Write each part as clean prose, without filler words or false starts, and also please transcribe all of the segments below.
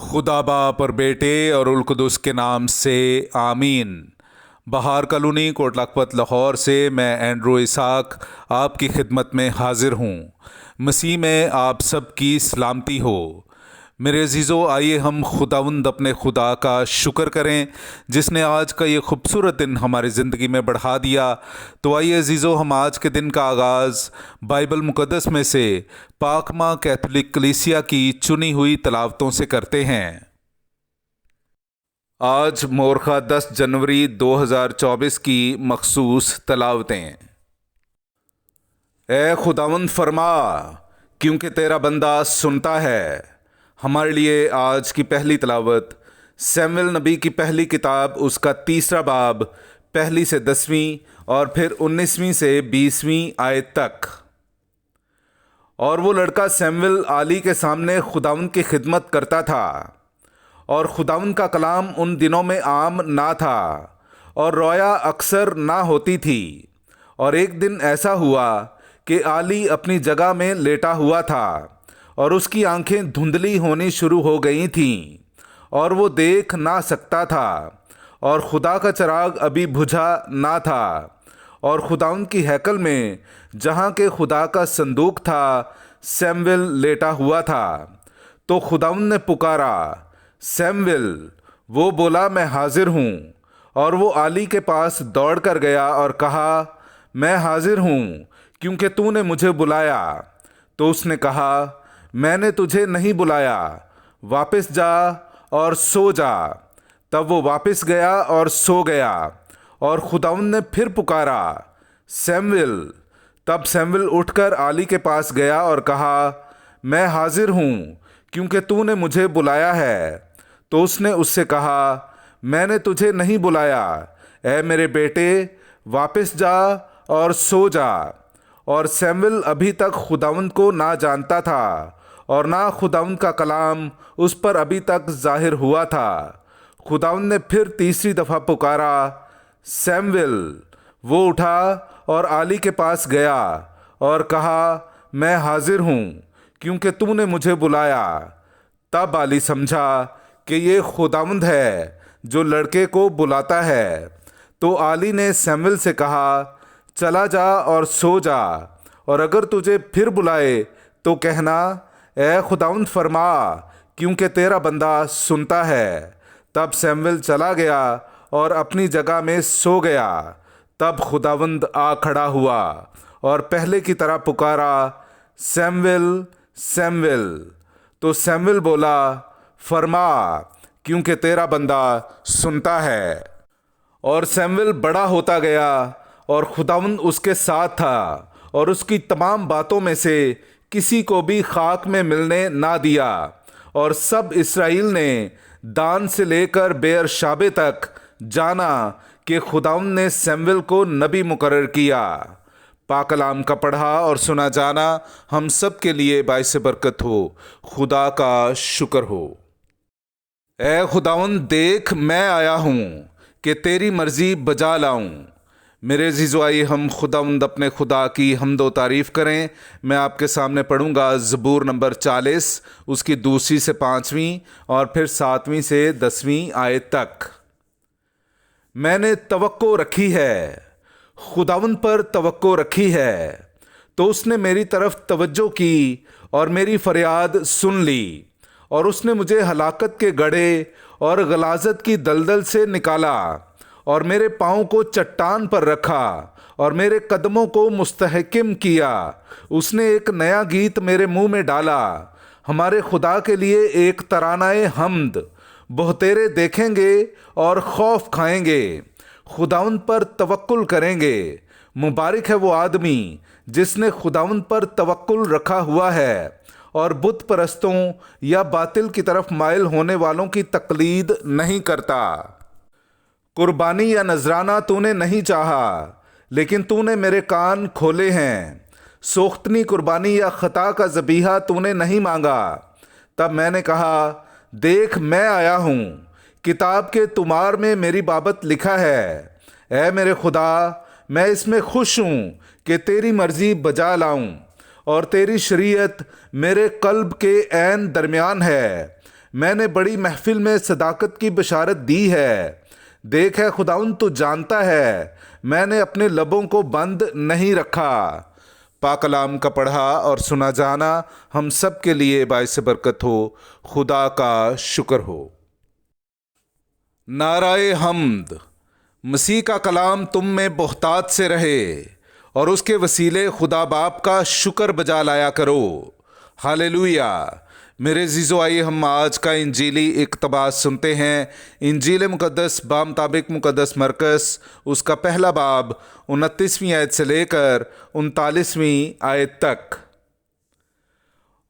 खुदा बाप और बेटे और उल कुदुस के नाम से आमीन। बहार कॉलोनी कोट लखपत लाहौर से मैं एंड्रू इसाक आपकी खिदमत में हाजिर हूँ। मसीह में आप सब की सलामती हो। मेरे अजीज़ों, आइए हम खुदावंद अपने खुदा का शुक्र करें जिसने आज का ये खूबसूरत दिन हमारी ज़िंदगी में बढ़ा दिया। तो आइए अजीज़ों, हम आज के दिन का आगाज़ बाइबल मुक़द्दस में से पाकमा कैथोलिक कलीसिया की चुनी हुई तलावतों से करते हैं। आज मोरखा 10 जनवरी 2024 की मखसूस तलावतें। ए खुदावंद फरमा, क्योंकि तेरा बंदा सुनता है। हमारे लिए आज की पहली तलावत सैमुएल नबी की पहली किताब उसका 3 बाब 1 से 10वीं और फिर 19वीं से 20वीं आयत तक। और वो लड़का सैमुएल आली के सामने खुदावंद की खिदमत करता था, और खुदावंद का कलाम उन दिनों में आम ना था और रोया अक्सर ना होती थी। और एक दिन ऐसा हुआ कि आली अपनी जगह में लेटा हुआ था और उसकी आंखें धुंधली होनी शुरू हो गई थीं और वो देख ना सकता था, और खुदा का चिराग अभी बुझा ना था। और खुदावंद की हैकल में जहाँ के खुदा का संदूक था, सैमुएल लेटा हुआ था। तो खुदावंद ने पुकारा, सैमुएल। वो बोला, मैं हाजिर हूँ। और वो आली के पास दौड़ कर गया और कहा, मैं हाजिर हूँ, क्योंकि तूने मुझे बुलाया। तो उसने कहा, मैंने तुझे नहीं बुलाया, वापस जा और सो जा। तब वो वापस गया और सो गया। और खुदावंद ने फिर पुकारा, सैमुएल। तब सैमुएल उठकर आली के पास गया और कहा, मैं हाजिर हूँ, क्योंकि तूने मुझे बुलाया है। तो उसने उससे कहा, मैंने तुझे नहीं बुलाया, ऐ मेरे बेटे, वापस जा और सो जा। और सैमुएल अभी तक खुदावंद को ना जानता था और ना खुदावंद का कलाम उस पर अभी तक जाहिर हुआ था। खुदावंद ने फिर तीसरी दफ़ा पुकारा, सैमुएल। वो उठा और आली के पास गया और कहा, मैं हाजिर हूँ, क्योंकि तूने मुझे बुलाया। तब आली समझा कि ये खुदावंद है जो लड़के को बुलाता है। तो आली ने सैमुएल से कहा, चला जा और सो जा, और अगर तुझे फिर बुलाए तो कहना, ए खुदावंद फरमा, क्योंकि तेरा बंदा सुनता है। तब सैमुएल चला गया और अपनी जगह में सो गया। तब खुदावंद आ खड़ा हुआ और पहले की तरह पुकारा, सैमुएल, सैमुएल। तो सैमुएल बोला, फरमा, क्योंकि तेरा बंदा सुनता है। और सैमुएल बड़ा होता गया और खुदावंद उसके साथ था और उसकी तमाम बातों में से किसी को भी खाक में मिलने ना दिया। और सब इसराइल ने दान से लेकर बेरशाबे तक जाना कि खुदावंद ने सैमुएल को नबी मुकर्रर किया। पाक कलाम का पढ़ा और सुना जाना हम सब के लिए बाइस बरकत हो। खुदा का शुक्र हो। ए खुदावंद, देख मैं आया हूँ कि तेरी मर्ज़ी बजा लाऊं। मेरे अज़ीज़ों, आइए हम खुदावंद अपने खुदा की हम्दो तारीफ़ करें। मैं आपके सामने पढ़ूंगा ज़बूर नंबर 40, उसकी 2 से 5वीं और फिर 7वीं से 10वीं आयत तक। मैंने तवक्को रखी है, खुदावंद पर तवक्को रखी है, तो उसने मेरी तरफ तवज्जो की और मेरी फरियाद सुन ली। और उसने मुझे हलाकत के गड्ढे और गलाजत की दलदल से निकाला और मेरे पाँव को चट्टान पर रखा और मेरे कदमों को मुस्तहकिम किया। उसने एक नया गीत मेरे मुंह में डाला, हमारे खुदा के लिए एक तरानाए हम्द। बहुतेरे देखेंगे और खौफ खाएंगे, खुदावंद पर तवक्कुल करेंगे। मुबारक है वो आदमी जिसने खुदावंद पर तवक्कुल रखा हुआ है और बुत परस्तों या बातिल की तरफ माइल होने वालों की तकलीद नहीं करता। कुर्बानी या नजराना तूने नहीं चाहा, लेकिन तूने मेरे कान खोले हैं। सोख्तनी कुर्बानी या खता का ज़बीहा तूने नहीं मांगा। तब मैंने कहा, देख मैं आया हूँ, किताब के तुमार में मेरी बाबत लिखा है। ऐ मेरे खुदा, मैं इसमें खुश हूँ कि तेरी मर्ज़ी बजा लाऊं, और तेरी शरीयत मेरे कल्ब के ऐन दरमियान है। میں نے بڑی محفل میں صداقت کی بشارت دی ہے۔ دیکھ ہے خداوند تو جانتا ہے، میں نے اپنے لبوں کو بند نہیں رکھا۔ پاک کلام کا پڑھا اور سنا جانا ہم سب کے لیے باعث برکت ہو۔ خدا کا شکر ہو۔ نعرہ حمد۔ مسیح کا کلام تم میں بہتات سے رہے اور اس کے وسیلے خدا باپ کا شکر بجا لایا کرو۔ ہاللویا۔ میرے عزیزو، آئیے ہم آج کا انجیلی اقتباس سنتے ہیں۔ انجیل مقدس بامطابق مقدس مرکز، اس کا پہلا باب 29ویں آیت سے لے کر 39ویں آیت تک۔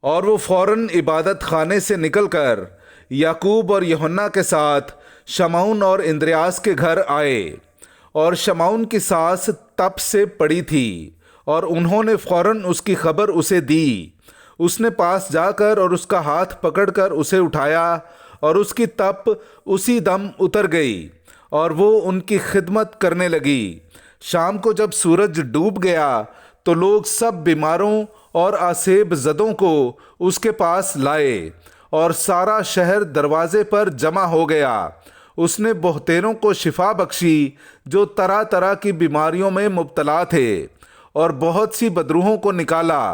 اور وہ فوراً عبادت خانے سے نکل کر یعقوب اور یوحنا کے ساتھ شمعون اور اندریاس کے گھر آئے، اور شمعون کی سانس تپ سے پڑی تھی، اور انہوں نے فوراً اس کی خبر اسے دی۔ اس نے پاس جا کر اور اس کا ہاتھ پکڑ کر اسے اٹھایا، اور اس کی تپ اسی دم اتر گئی، اور وہ ان کی خدمت کرنے لگی۔ شام کو جب سورج ڈوب گیا تو لوگ سب بیماروں اور آسیب زدوں کو اس کے پاس لائے، اور سارا شہر دروازے پر جمع ہو گیا۔ اس نے بہتیروں کو شفا بخشی جو طرح طرح کی بیماریوں میں مبتلا تھے، اور بہت سی بدروحوں کو نکالا،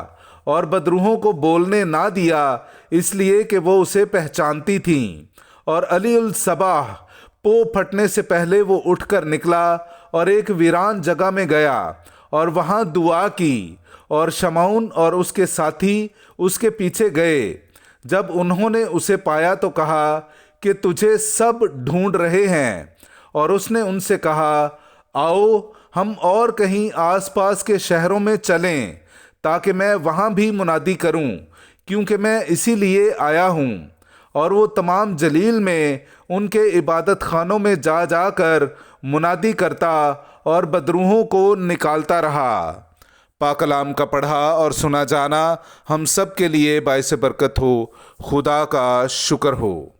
اور بدروحوں کو بولنے نہ دیا، اس لیے کہ وہ اسے پہچانتی تھیں۔ اور علی الصباح پو پھٹنے سے پہلے وہ اٹھ کر نکلا اور ایک ویران جگہ میں گیا اور وہاں دعا کی، اور شمعون اور اس کے ساتھی اس کے پیچھے گئے۔ جب انہوں نے اسے پایا تو کہا کہ تجھے سب ڈھونڈ رہے ہیں، اور اس نے ان سے کہا، آؤ ہم اور کہیں آس پاس کے شہروں میں چلیں تاکہ میں وہاں بھی منادی کروں، کیونکہ میں اسی لیے آیا ہوں۔ اور وہ تمام جلیل میں ان کے عبادت خانوں میں جا جا کر منادی کرتا اور بدروحوں کو نکالتا رہا۔ پاک کلام کا پڑھا اور سنا جانا ہم سب کے لیے باعث برکت ہو۔ خدا کا شکر ہو۔